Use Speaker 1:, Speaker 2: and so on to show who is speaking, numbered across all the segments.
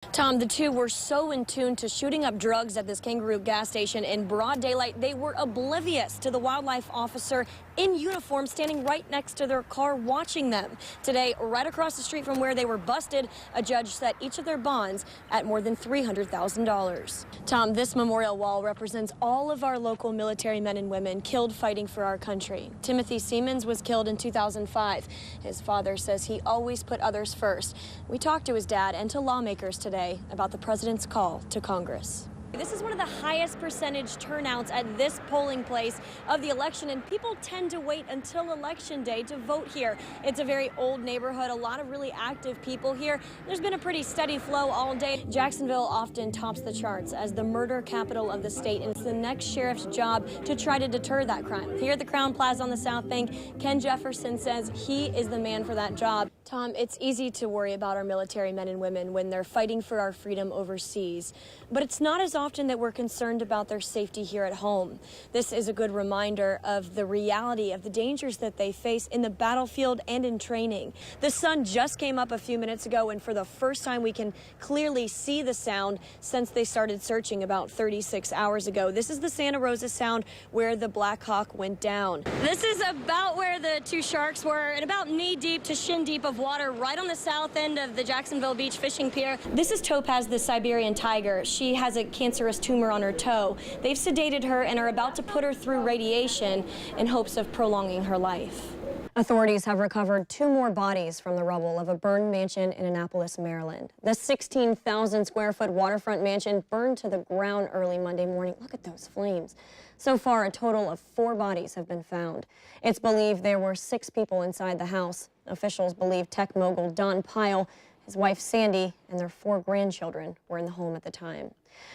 Speaker 1: Tom, the two were so in tune to shooting up drugs at this Kangaroo gas station in broad daylight, they were oblivious to the wildlife officer in uniform standing right next to their car watching them. Today, right across the street from where they were busted, a judge set each of their bonds at more than $300,000. Tom, this memorial wall represents all of our local military men and women killed fighting for our country. Timothy Seamans was killed in 2005. His father says he always put others first. We talked to his dad and to lawmakers today about the president's call to Congress. This is one of the highest percentage turnouts at this polling place of the election, and people tend to wait until Election Day to vote here. It's a very old neighborhood, a lot of really active people here. There's been a pretty steady flow all day. Jacksonville often tops the charts as the murder capital of the state, and it's the next sheriff's job to try to deter that crime. Here at the Crown Plaza on the South Bank, Ken Jefferson says he is the man for that job. Tom, it's easy to worry about our military men and women when they're fighting for our freedom overseas, but it's not as often that we're concerned about their safety here at home. This is a good reminder of the reality of the dangers that they face in the battlefield and in training. The sun just came up a few minutes ago, and for the first time we can clearly see the sound since they started searching about 36 hours ago. This is the Santa Rosa Sound where the Black Hawk went down. This is about where the two sharks were, and about knee deep to shin deep of water right on the south end of the Jacksonville Beach fishing pier. This is Topaz, the Siberian tiger. She has a cancerous tumor on her toe. They've sedated her and are about to put her through radiation in hopes of prolonging her life. Authorities have recovered 2 more bodies from the rubble of a burned mansion in Annapolis, Maryland. The 16,000 square foot waterfront mansion burned to the ground early Monday morning. Look at those flames. So far, a total of 4 bodies have been found. It's believed there were 6 people inside the house. Officials believe tech mogul Don Pyle, his wife Sandy, and their 4 grandchildren were in the home at the time.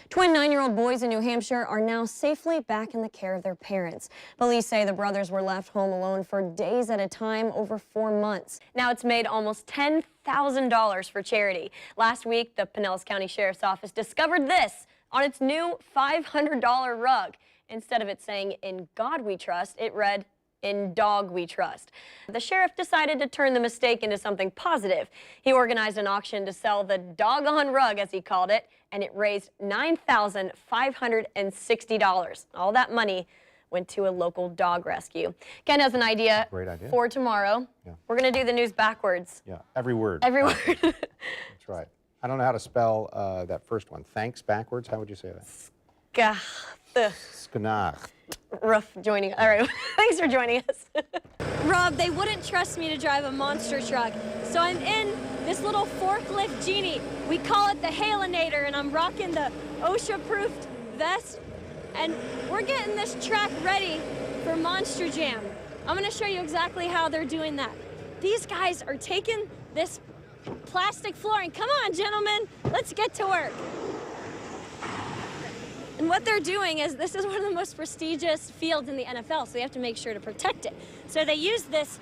Speaker 1: Twin 9-year-old boys in New Hampshire are now safely back in the care of their parents. Police say the brothers were left home alone for days at a time over 4 months. Now it's made almost $10,000 for charity. Last week, the Pinellas County Sheriff's Office discovered this on its new $500 rug. Instead of it saying, "In God We Trust," it read, "In Dog We Trust." The sheriff decided to turn the mistake into something positive. He organized an auction to sell the doggone rug, as he called it, and it raised $9,560. All that money went to a local dog rescue. Ken has an idea.
Speaker 2: Great idea.
Speaker 1: For tomorrow.
Speaker 2: Yeah.
Speaker 1: We're going to do the news backwards.
Speaker 2: Yeah, every word.
Speaker 1: Every word.
Speaker 2: That's right. I don't know how to spell that first one. Thanks backwards. How would you say that? Skanacht.
Speaker 1: Rough joining. All right, thanks for joining us. Rob, they wouldn't trust me to drive a monster truck, so I'm in this little forklift genie. We call it the Hailinator, and I'm rocking the OSHA-proofed vest, and we're getting this track ready for Monster Jam. I'm gonna show you exactly how they're doing that. These guys are taking this plastic flooring. Come on, gentlemen, let's get to work. And what they're doing is, this is one of the most prestigious fields in the NFL, so they have to make sure to protect it. So they use this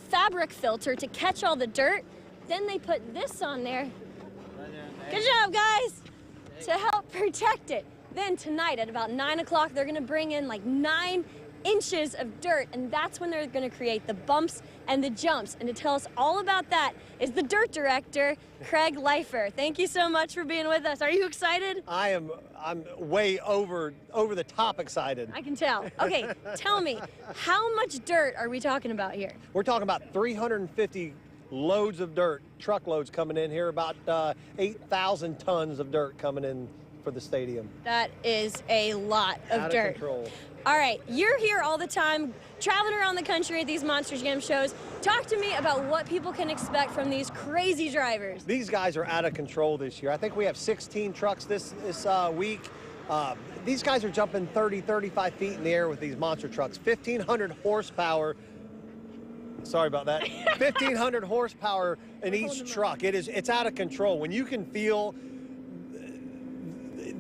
Speaker 1: fabric filter to catch all the dirt. Then they put this on there. Good job, guys, to help protect it. Then tonight at about 9 o'clock, they're gonna bring in like 9 inches of dirt, and that's when they're gonna create the bumps and the jumps. And to tell us all about that is the dirt director, Craig Leifer. Thank you so much for being with us. Are you excited?
Speaker 3: I'm way over the top excited.
Speaker 1: I can tell. Okay, tell me, how much dirt are we talking about here?
Speaker 3: We're talking about 350 loads of dirt, truckloads coming in here, about 8,000 tons of dirt coming in for the stadium.
Speaker 1: That is a lot of
Speaker 3: Out
Speaker 1: dirt.
Speaker 3: of control.
Speaker 1: All right, you're here all the time, traveling around the country at these Monster Jam shows. Talk to me about what people can expect from these crazy drivers.
Speaker 3: These guys are out of control this year. I think we have 16 trucks this week. These guys are jumping 30, 35 feet in the air with these monster trucks. 1,500 horsepower. Sorry about that. 1,500 horsepower in each truck. It's out of control. When you can feel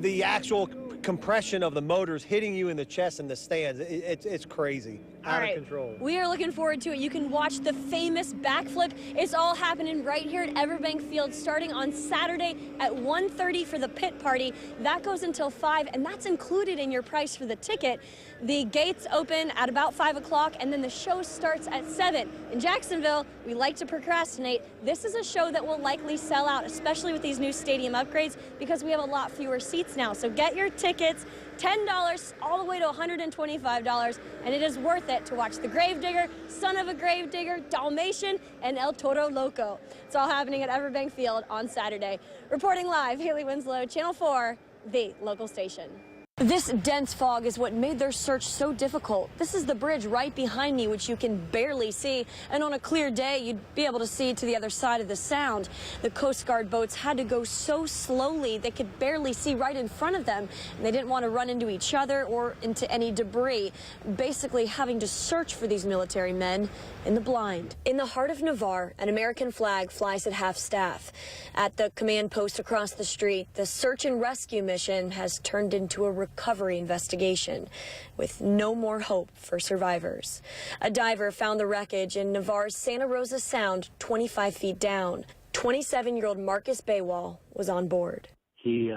Speaker 3: the actual compression of the motors hitting you in the chest and the stands, it's crazy. out of control.
Speaker 1: We are looking forward to it. You can watch the famous backflip. It's all happening right here at Everbank Field starting on Saturday at 1:30 for the pit party. That goes until 5, and that's included in your price for the ticket. The gates open at about 5 o'clock, and then the show starts at 7. In Jacksonville, we like to procrastinate. This is a show that will likely sell out, especially with these new stadium upgrades, because we have a lot fewer seats now. So get your tickets, $10 all the way to $125, and it is worth it to watch The Gravedigger, Son of a Gravedigger, Dalmatian, and El Toro Loco. It's all happening at Everbank Field on Saturday. Reporting live, Hailey Winslow, Channel 4, the local station. This dense fog is what made their search so difficult. This is the bridge right behind me, which you can barely see. And on a clear day, you'd be able to see to the other side of the Sound. The Coast Guard boats had to go so slowly they could barely see right in front of them. And they didn't want to run into each other or into any debris, basically having to search for these military men in the blind. In the heart of Navarre, an American flag flies at half-staff. At the command post across the street, the search and rescue mission has turned into a recovery investigation with no more hope for survivors. A diver found the wreckage in Navarre's Santa Rosa Sound 25 feet down. 27-year-old Marcus Baywall was on board.
Speaker 4: They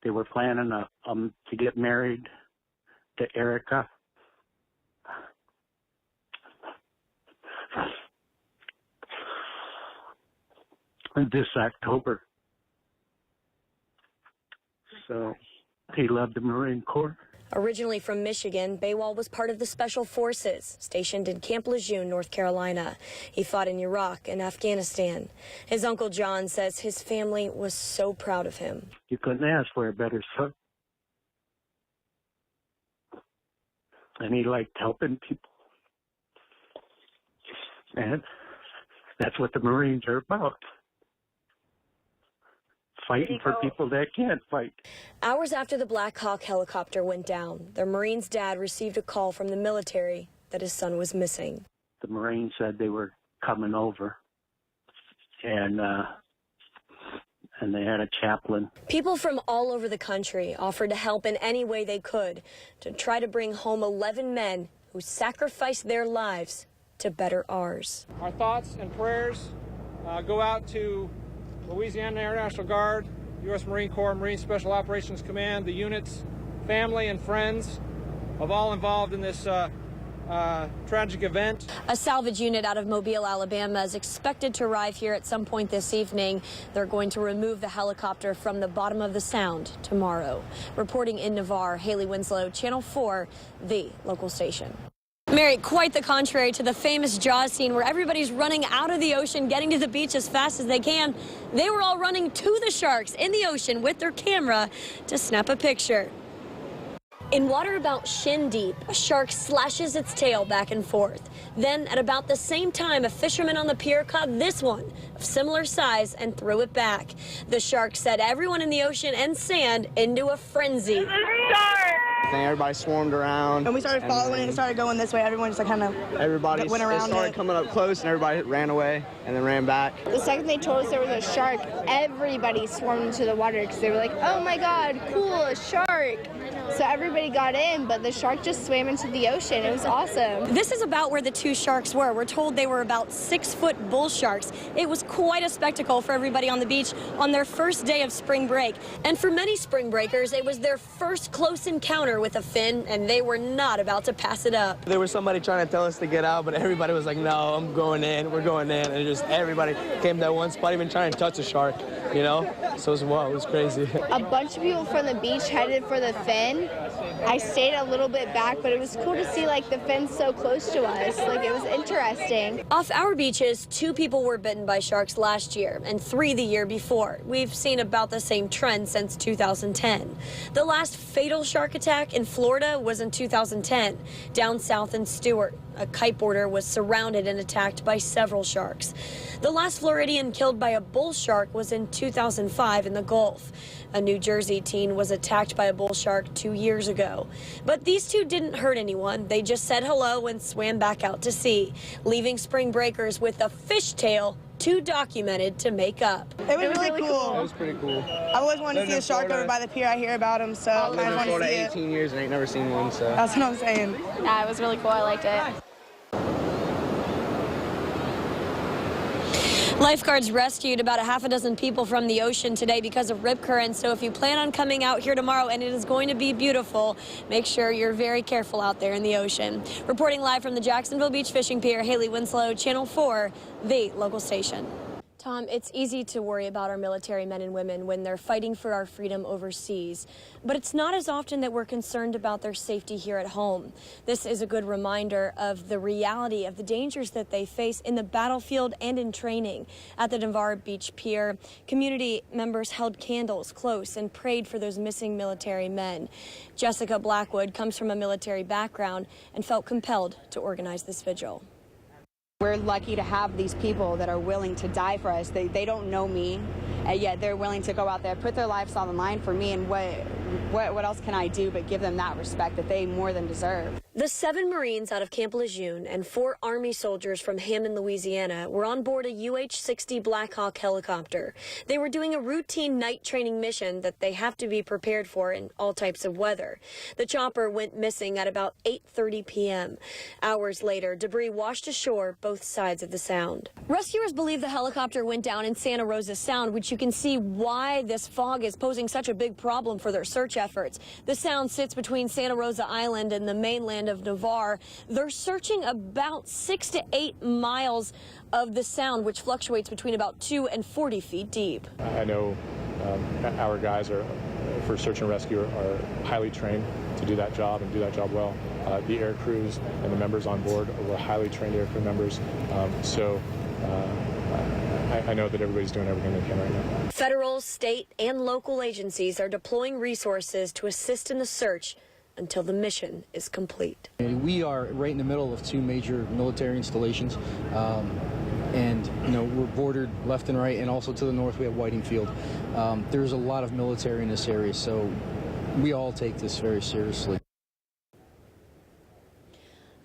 Speaker 4: were planning to get married to Erica. This October. So he loved the Marine Corps.
Speaker 1: Originally from Michigan, Baywall was part of the Special Forces, stationed in Camp Lejeune, North Carolina. He fought in Iraq and Afghanistan. His Uncle John says his family was so proud of him.
Speaker 4: You couldn't ask for a better son. And he liked helping people. And that's what the Marines are about. Fighting for people that can't fight.
Speaker 1: Hours after the Black Hawk helicopter went down, the Marine's dad received a call from the military that his son was missing.
Speaker 4: The Marines said they were coming over, and they had a chaplain.
Speaker 1: People from all over the country offered to help in any way they could to try to bring home 11 men who sacrificed their lives to better ours.
Speaker 5: Our thoughts and prayers go out to Louisiana Air National Guard, U.S. Marine Corps, Marine Special Operations Command, the units, family and friends of all involved in this tragic event. A salvage unit out of Mobile, Alabama is expected to arrive here at some point this evening. They're going to remove the helicopter from the bottom of the Sound tomorrow. Reporting in Navarre, Hailey Winslow, Channel 4, the local station. Mary, quite the contrary to the famous Jaws scene where everybody's running out of the ocean, getting to the beach as fast as they can. They were all running to the sharks in the ocean with their camera to snap a picture. In water about shin deep, a shark slashes its tail back and forth. Then, at about the same time, a fisherman on the pier caught this one of similar size and threw it back. The shark set everyone in the ocean and sand into a frenzy.
Speaker 6: Everybody swarmed around.
Speaker 7: And we started following it and started going this way. Everyone just like kind of went around it.
Speaker 6: Started coming up close and everybody ran away and then ran back.
Speaker 8: The second they told us there was a shark, everybody swarmed into the water because they were like, oh my God, cool, a shark. So everybody got in, but the shark just swam into the ocean. It was awesome.
Speaker 1: This is about where the two sharks were. We're told they were about 6-foot bull sharks. It was quite a spectacle for everybody on the beach on their first day of spring break. And for many spring breakers, it was their first close encounter with a fin, and they were not about to pass it up.
Speaker 6: There was somebody trying to tell us to get out, but everybody was like, no, I'm going in, we're going in. And just everybody came to that one spot, even trying to touch a shark, you know? So it was crazy.
Speaker 8: A bunch of people from the beach headed for the fin. I stayed a little bit back, but it was cool to see like the fin so close to us. Like it was interesting.
Speaker 1: Off our beaches, 2 people were bitten by sharks last year and 3 the year before. We've seen about the same trend since 2010. The last fatal shark attack in Florida was in 2010, down south in Stewart. A kiteboarder was surrounded and attacked by several sharks. The last Floridian killed by a bull shark was in 2005 in the Gulf. A New Jersey teen was attacked by a bull shark 2 years ago. But these 2 didn't hurt anyone. They just said hello and swam back out to sea, leaving spring breakers with a fishtail too documented to make up.
Speaker 7: It was really cool.
Speaker 6: That was pretty cool.
Speaker 7: I always wanted to see a shark over by the pier. I hear about them, so I
Speaker 6: I've
Speaker 7: wanted
Speaker 6: been
Speaker 7: to see
Speaker 6: in
Speaker 7: it.
Speaker 6: 18 years and I ain't never seen one, so.
Speaker 7: That's what I'm saying.
Speaker 8: Yeah, it was really cool. I liked it.
Speaker 1: Lifeguards rescued about a half a dozen people from the ocean today because of rip currents. So if you plan on coming out here tomorrow, and it is going to be beautiful, make sure you're very careful out there in the ocean. Reporting live from the Jacksonville Beach Fishing Pier, Hailey Winslow, Channel 4, the local station. Tom, it's easy to worry about our military men and women when they're fighting for our freedom overseas, but it's not as often that we're concerned about their safety here at home. This is a good reminder of the reality of the dangers that they face in the battlefield and in training. At the Navarre Beach Pier, community members held candles close and prayed for those missing military men. Jessica Blackwood comes from a military background and felt compelled to organize this vigil.
Speaker 9: We're lucky to have these people that are willing to die for us. They don't know me, and yet they're willing to go out there, put their lives on the line for me, and what else can I do but give them that respect that they more than deserve?
Speaker 1: The 7 Marines out of Camp Lejeune and 4 Army soldiers from Hammond, Louisiana were on board a UH-60 Black Hawk helicopter. They were doing a routine night training mission that they have to be prepared for in all types of weather. The chopper went missing at about 8:30 p.m. Hours later, debris washed ashore both sides of the Sound. Rescuers believe the helicopter went down in Santa Rosa Sound, which you can see why this fog is posing such a big problem for their search efforts. The Sound sits between Santa Rosa Island and the mainland of Navarre. They're searching about 6 to 8 miles of the Sound, which fluctuates between about 2 and 40 feet deep.
Speaker 10: I know our guys for search and rescue are highly trained to do that job and do that job well. The air crews and the members on board were highly trained air crew members. I know that everybody's doing everything they can right now.
Speaker 1: Federal, state, and local agencies are deploying resources to assist in the search until the mission is complete.
Speaker 11: We are right in the middle of 2 major military installations, and we're bordered left and right, and also to the north we have Whiting Field. There's a lot of military in this area, so we all take this very seriously.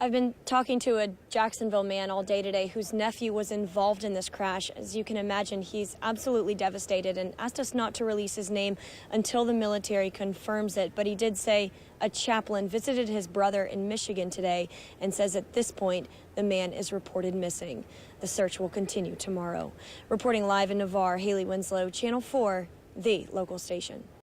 Speaker 1: I've been talking to a Jacksonville man all day today whose nephew was involved in this crash. As you can imagine, he's absolutely devastated and asked us not to release his name until the military confirms it. But he did say a chaplain visited his brother in Michigan today and says at this point the man is reported missing. The search will continue tomorrow. Reporting live in Navarre, Hailey Winslow, Channel 4, the local station.